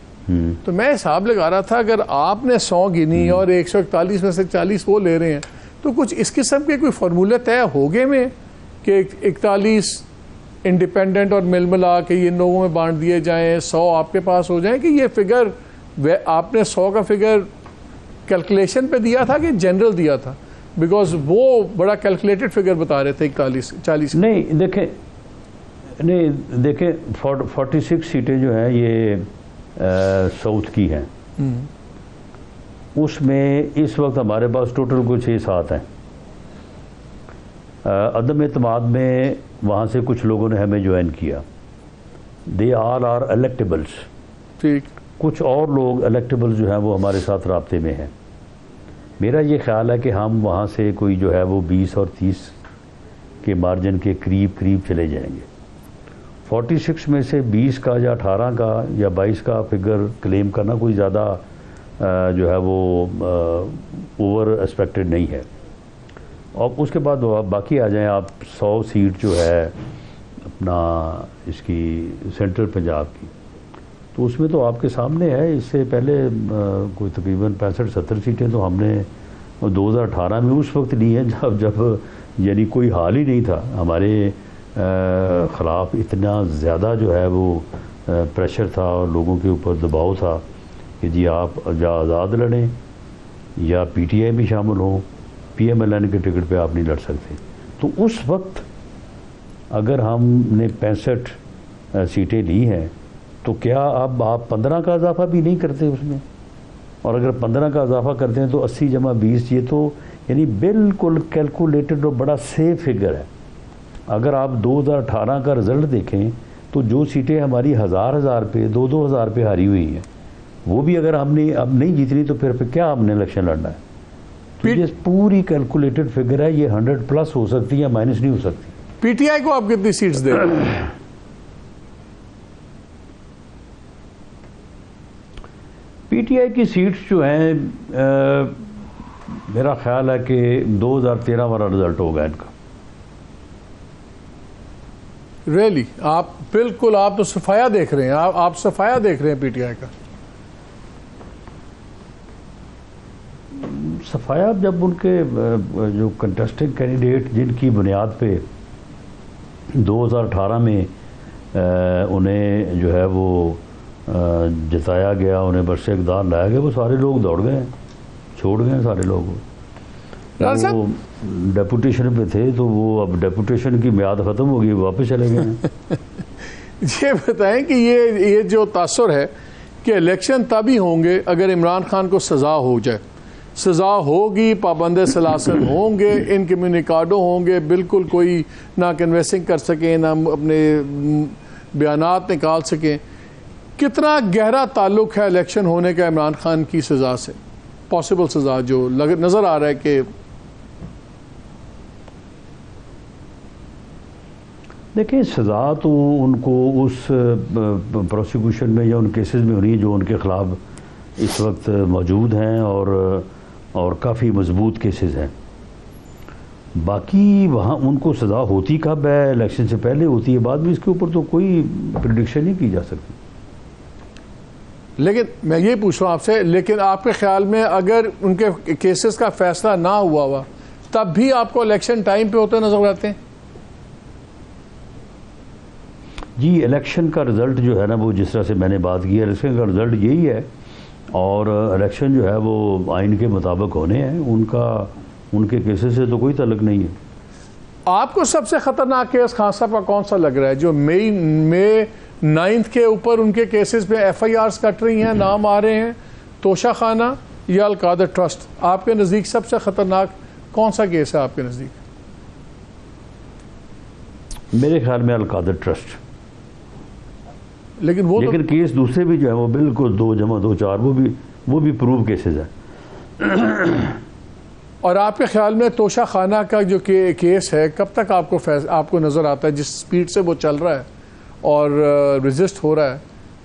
تو میں حساب لگا رہا تھا اگر آپ نے 100 گنی اور 141 میں سے 40 وہ لے رہے ہیں تو کچھ اس قسم کے کوئی فارمولے طے ہو گئے میں کہ 41 انڈیپینڈنٹ اور مل ملا کے ان لوگوں میں بانٹ دیے جائیں، 100 آپ کے پاس ہو جائیں، کہ یہ فگر آپ نے 100 کا فگر کیلکولیشن پہ دیا تھا کہ جنرل دیا تھا؟ بیکاز وہ بڑا کیلکولیٹڈ فگر بتا رہے تھے 40۔ نہیں دیکھیں 46 سیٹیں جو ہیں یہ ساؤتھ کی ہیں، اس میں اس وقت ہمارے پاس ٹوٹل کچھ 6-7 ہیں۔ عدم اعتماد میں وہاں سے کچھ لوگوں نے ہمیں جوائن کیا، دے آل آر الیکٹیبلس، ٹھیک، کچھ اور لوگ الیکٹیبل جو ہیں وہ ہمارے ساتھ رابطے میں ہیں۔ میرا یہ خیال ہے کہ ہم وہاں سے کوئی جو ہے وہ 20 اور 30 کے مارجن کے قریب چلے جائیں گے۔ 46 میں سے 20 کا یا 18 کا یا 22 کا فگر کلیم کرنا کوئی زیادہ جو ہے وہ اوور ایکسپیکٹڈ نہیں ہے۔ اور اس کے بعد باقی آ جائیں آپ 100 سیٹ جو ہے اپنا اس کی سینٹرل پنجاب کی، تو اس میں تو آپ کے سامنے ہے، اس سے پہلے کوئی تقریباً 65-70 سیٹیں تو ہم نے 2018 میں اس وقت لی ہیں جب یعنی کوئی حال ہی نہیں تھا، ہمارے خلاف اتنا زیادہ جو ہے وہ پریشر تھا اور لوگوں کے اوپر دباؤ تھا کہ جی آپ یا آزاد لڑیں یا PTI میں شامل ہوں، PMLN کے ٹکٹ پہ آپ نہیں لڑ سکتے۔ تو اس وقت اگر ہم نے 65 سیٹیں لی ہیں تو کیا اب آپ 15 کا اضافہ بھی نہیں کرتے اس میں؟ اور اگر 15 کا اضافہ کرتے ہیں تو 80 جمع 20، یہ تو یعنی بالکل کیلکولیٹڈ اور بڑا سیف فگر ہے۔ اگر آپ 2018 کا رزلٹ دیکھیں تو جو سیٹیں ہماری 1000 پہ 2000 پہ ہاری ہوئی ہیں، وہ بھی اگر ہم نے اب نہیں جیتنی تو پھر کیا ہم نے الیکشن لڑنا ہے؟ تو یہ پوری کیلکولیٹڈ فگر ہے، یہ 100+ ہو سکتی ہے، مائنس نہیں ہو سکتی۔ PTI کو آپ کتنی سیٹس دیں؟ PTI کی سیٹس جو ہیں میرا خیال ہے کہ 2013 والا رزلٹ ہوگا ان کا۔ ریلی آپ بالکل، آپ تو صفایا دیکھ رہے ہیں، آپ صفایا دیکھ رہے ہیں PTI کا۔ صفایا جب ان کے جو کنٹیسٹنگ کینڈیڈیٹ جن کی بنیاد پہ 2018 میں انہیں جو ہے وہ جتایا گیا، انہیں برس اقتدار لایا گیا، وہ سارے لوگ دوڑ گئے، چھوڑ گئے سارے لوگ۔ وہ ڈیپوٹیشن پہ تھے تو وہ اب ڈیپوٹیشن کی میعاد ختم ہوگی، واپس چلے گئے ہیں۔ یہ بتائیں کہ یہ جو تاثر ہے کہ الیکشن تبھی ہوں گے اگر عمران خان کو سزا ہو جائے، سزا ہوگی، پابند سلاسل ہوں گے، ان کمیونیکاڈو ہوں گے، بالکل کوئی نہ کنوینسنگ کر سکیں، نہ اپنے بیانات نکال سکیں۔ کتنا گہرا تعلق ہے الیکشن ہونے کا عمران خان کی سزا سے، پاسبل سزا جو نظر آ رہا ہے کہ؟ دیکھیں سزا تو ان کو اس پروسیکیوشن میں یا ان کیسز میں ہونی ہے جو ان کے خلاف اس وقت موجود ہیں، اور کافی مضبوط کیسز ہیں۔ باقی وہاں ان کو سزا ہوتی کب ہے؟ الیکشن سے پہلے ہوتی ہے، بعد میں اس کے اوپر تو کوئی پریڈکشن نہیں کی جا سکتی۔ لیکن میں یہ پوچھ رہا ہوں آپ سے، لیکن آپ کے خیال میں اگر ان کے کیسز کا فیصلہ نہ ہوا تب بھی آپ کو الیکشن ٹائم پہ ہوتے نظر آتے ہیں؟ جی الیکشن کا رزلٹ جو ہے نا وہ جس طرح سے میں نے بات کی ہے، الیکشن کا رزلٹ یہی ہے، اور الیکشن جو ہے وہ آئین کے مطابق ہونے ہیں، ان کے کیسز سے تو کوئی تعلق نہیں ہے۔ آپ کو سب سے خطرناک کیس خان صاحب کا کون سا لگ رہا ہے جو مئی 9 کے اوپر ان کے کیسز پہ FIRs کٹ رہی ہیں، نام آ رہے ہیں، توشہ خانہ یا القادر ٹرسٹ؟ آپ کے نزدیک سب سے خطرناک کون سا کیس ہے آپ کے نزدیک؟ میرے خیال میں القادر ٹرسٹ۔ لیکن کیس دوسرے بھی جو ہے وہ بالکل 2+2=4 وہ بھی پروو کیسز ہیں. اور آپ کے خیال میں توشہ خانہ کا جو کیس ہے کب تک آپ کو نظر آتا ہے؟ جس سپیڈ سے وہ چل رہا ہے اور ریزسٹ ہو رہا ہے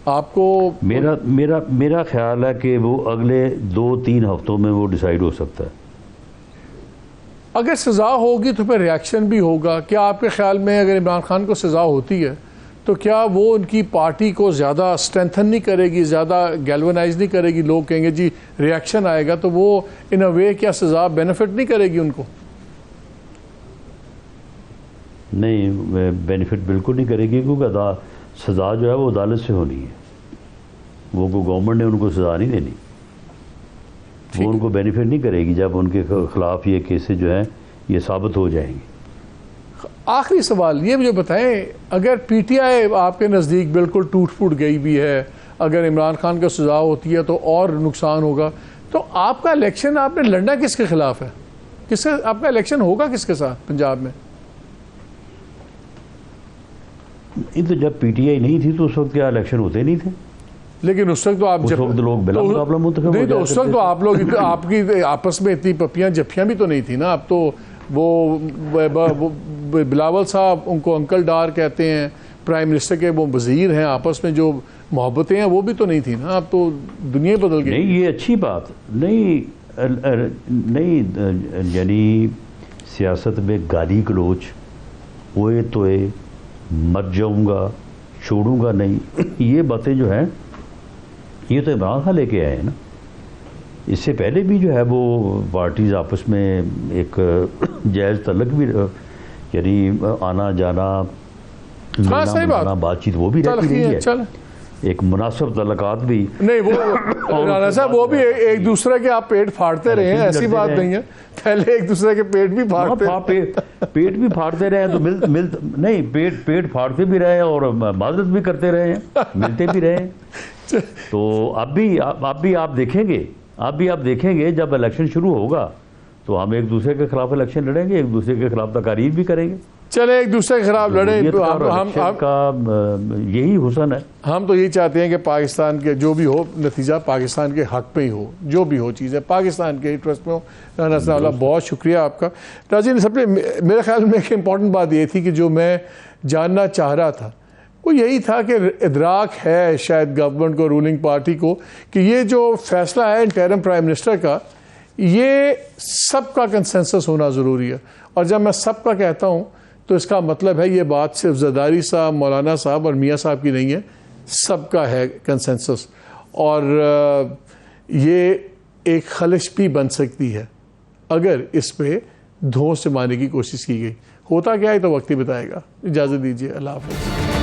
آپ کو؟ میرا خیال ہے کہ وہ اگلے 2-3 ہفتوں میں وہ ڈیسائیڈ ہو سکتا ہے. اگر سزا ہوگی تو پھر ریاکشن بھی ہوگا. کیا آپ کے خیال میں اگر عمران خان کو سزا ہوتی ہے تو کیا وہ ان کی پارٹی کو زیادہ اسٹرینتھن نہیں کرے گی، زیادہ گیلونائز نہیں کرے گی؟ لوگ کہیں گے جی ریاکشن آئے گا، تو وہ ان اے وے کیا سزا بینیفٹ نہیں کرے گی ان کو؟ نہیں، بینیفٹ بالکل نہیں کرے گی، کیونکہ سزا جو ہے وہ عدالت سے ہونی ہے. وہ گورنمنٹ نے ان کو سزا نہیں دینی. وہ ان کو بینیفٹ نہیں کرے گی جب ان کے خلاف یہ کیسز جو ہیں یہ ثابت ہو جائیں گے. آخری سوال یہ مجھے بتائیں، اگر پی ٹی آئی آپ کے نزدیک بالکل ٹوٹ پھوٹ گئی بھی ہے، اگر عمران خان کا سزا ہوتی ہے تو اور نقصان ہوگا، تو آپ کا الیکشن آپ نے لڑنا کس کے خلاف ہے؟ آپ کا الیکشن ہوگا کس کے ساتھ پنجاب میں؟ تو جب پی ٹی آئی نہیں تھی تو اس وقت کیا الیکشن ہوتے نہیں تھے؟ لیکن اس وقت تو آپ لوگ بلا مقابلہ منتخب نہیں، تو اس وقت تو آپ لوگ آپ کی آپس میں اتنی پپیاں جپیاں بھی تو نہیں تھی نا. اب تو وہ بلاول صاحب ان کو انکل ڈار کہتے ہیں، پرائم منسٹر کے وہ وزیر ہیں، آپس میں جو محبتیں ہیں وہ بھی تو نہیں تھی نا. اب تو دنیا بدل گئی. نہیں، یہ اچھی بات نہیں، یعنی سیاست میں گالی گلوچ، اوئے توئے، مر جاؤں گا، چھوڑوں گا نہیں، یہ باتیں جو ہیں یہ تو عمران خان لے کے آئے ہیں نا. اس سے پہلے بھی جو ہے وہ پارٹیز آپس میں ایک جائز تعلق بھی، یعنی آنا جانا، بات چیت وہ بھی رہتی رہی ہے، ایک مناسب تعلقات بھی. نہیں، وہ رانا صاحب وہ بھی ایک دوسرے کے آپ پیٹ پھاڑتے رہے ہیں، ایسی بات نہیں ہے. پہلے ایک دوسرے کے پیٹ بھی پھاڑتے رہے ہیں تو نہیں، پیٹ پھاڑتے بھی رہے اور معذرت بھی کرتے رہے ہیں، ملتے بھی رہے ہیں. تو اب بھی آپ دیکھیں گے جب الیکشن شروع ہوگا تو ہم ایک دوسرے کے خلاف الیکشن لڑیں گے، ایک دوسرے کے خلاف تقاریر بھی کریں گے. چلے ایک دوسرے کے خلاف لڑیں، ہم کا یہی حسن ہے. ہم تو یہی چاہتے ہیں کہ پاکستان کے جو بھی ہو نتیجہ پاکستان کے حق میں ہی ہو، جو بھی ہو چیزیں پاکستان کے انٹرسٹ میں ہو. رانا صاحب بہت شکریہ آپ کا. ناظرین، سب سے میرے خیال میں ایک امپورٹنٹ بات یہ تھی کہ جو میں جاننا چاہ رہا تھا وہ یہی تھا کہ ادراک ہے شاید گورنمنٹ کو، رولنگ پارٹی کو، کہ یہ جو فیصلہ ہے انٹرم پرائم منسٹر کا، یہ سب کا کنسنسس ہونا ضروری ہے. اور جب میں سب کا کہتا ہوں تو اس کا مطلب ہے یہ بات صرف زرداری صاحب، مولانا صاحب اور میاں صاحب کی نہیں ہے، سب کا ہے کنسنسس. اور یہ ایک خلش بھی بن سکتی ہے اگر اس پہ دھونس جمانے کی کوشش کی گئی. ہوتا کیا ہے تو وقت ہی بتائے گا. اجازت دیجیے، اللہ حافظ.